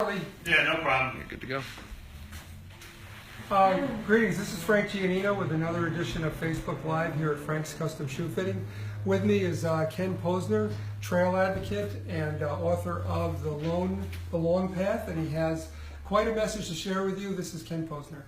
Yeah, no problem. You're good to go. Greetings, this is Frank Giannino with another edition of Facebook Live here at Frank's Custom Shoe Fitting. With me is Ken Posner, trail advocate and author of The Long Path, and he has quite a message to share with you. This is Ken Posner.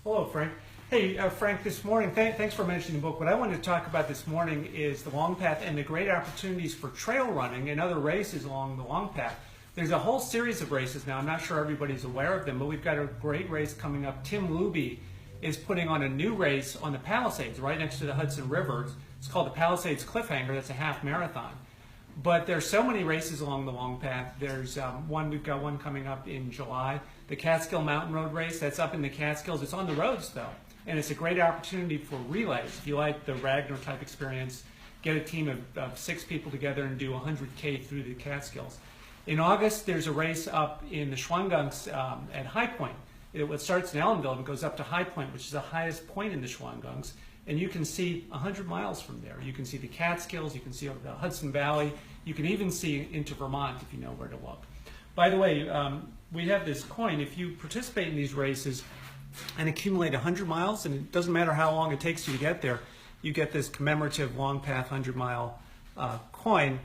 Hello, Frank. Hey, Frank, this morning, thanks for mentioning the book. What I wanted to talk about this morning is the Long Path and the great opportunities for trail running and other races along the Long Path. There's a whole series of races now. I'm not sure everybody's aware of them, but we've got a great race coming up. Tim Luby is putting on a new race on the Palisades right next to the Hudson River. It's called the Palisades Cliffhanger. That's a half marathon. But there's so many races along the Long Path. There's we've got one coming up in July, the Catskill Mountain Road Race. That's up in the Catskills. It's on the roads, though. And it's a great opportunity for relays. If you like the Ragnar type experience, get a team of 6 people together and do 100K through the Catskills. In August, there's a race up in the Schwangungs at High Point. It starts in Ellenville and goes up to High Point, which is the highest point in the Schwangungs. And you can see 100 miles from there. You can see the Catskills, you can see over the Hudson Valley, you can even see into Vermont if you know where to look. By the way, we have this coin. If you participate in these races and accumulate 100 miles, and it doesn't matter how long it takes you to get there, you get this commemorative Long Path 100-mile coin,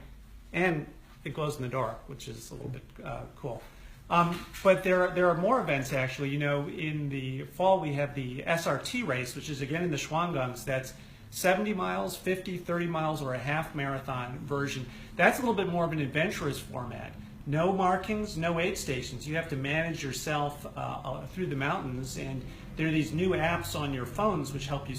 and it glows in the dark, which is a little bit cool. But there are more events, actually. You know, in the fall we have the SRT race, which is again in the Schwangungs. That's 70 miles, 50, 30 miles, or a half marathon version. That's a little bit more of an adventurous format. No markings, no aid stations. You have to manage yourself through the mountains, and there are these new apps on your phones which help you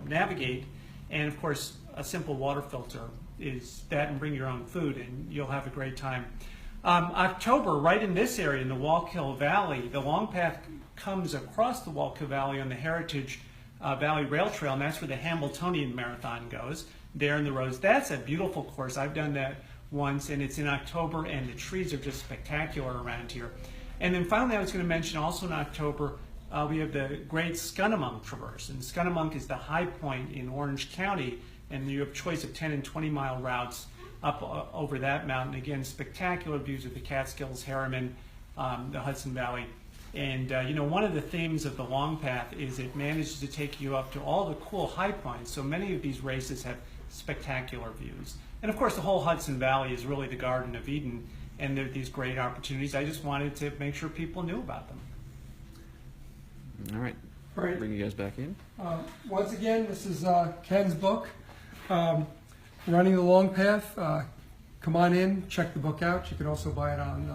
navigate, and of course a simple water filter is that, and bring your own food, and you'll have a great time. October, right in this area, in the Wallkill Valley, the Long Path comes across the Wallkill Valley on the Heritage Valley Rail Trail, and that's where the Hambletonian Marathon goes, there in the roads. That's a beautiful course. I've done that once, and it's in October, and the trees are just spectacular around here. And then finally, I was going to mention also in October, we have the Great Scunamunk Traverse, and Scunamunk is the high point in Orange County, and you have a choice of 10 and 20 mile routes up over that mountain. Again, spectacular views of the Catskills, Harriman, the Hudson Valley. And you know, one of the themes of the Long Path is it manages to take you up to all the cool high points. So many of these races have spectacular views. And of course, the whole Hudson Valley is really the Garden of Eden, and there are these great opportunities. I just wanted to make sure people knew about them. All right. Right. Bring you guys back in. Once again, this is Ken's book, Running the Long Path. Come on in, check the book out. You can also buy it on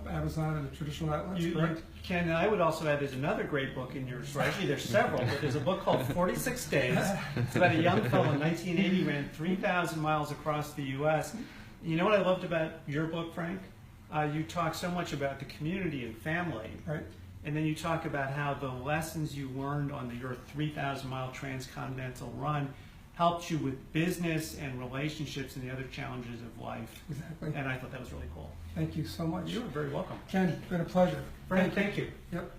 Amazon and the traditional outlets. Ken, and I would also add, there's another great book in yours, right? Actually, there's several, but there's a book called 46 Days. It's about a young fellow in 1980 ran 3,000 miles across the U.S. You know what I loved about your book, Frank? You talk so much about the community and family. Right. And then you talk about how the lessons you learned on your 3,000-mile transcontinental run helped you with business and relationships and the other challenges of life. Exactly. And I thought that was really cool. Thank you so much. You're very welcome. Ken, it's been a pleasure. Frank, thank you. Yep.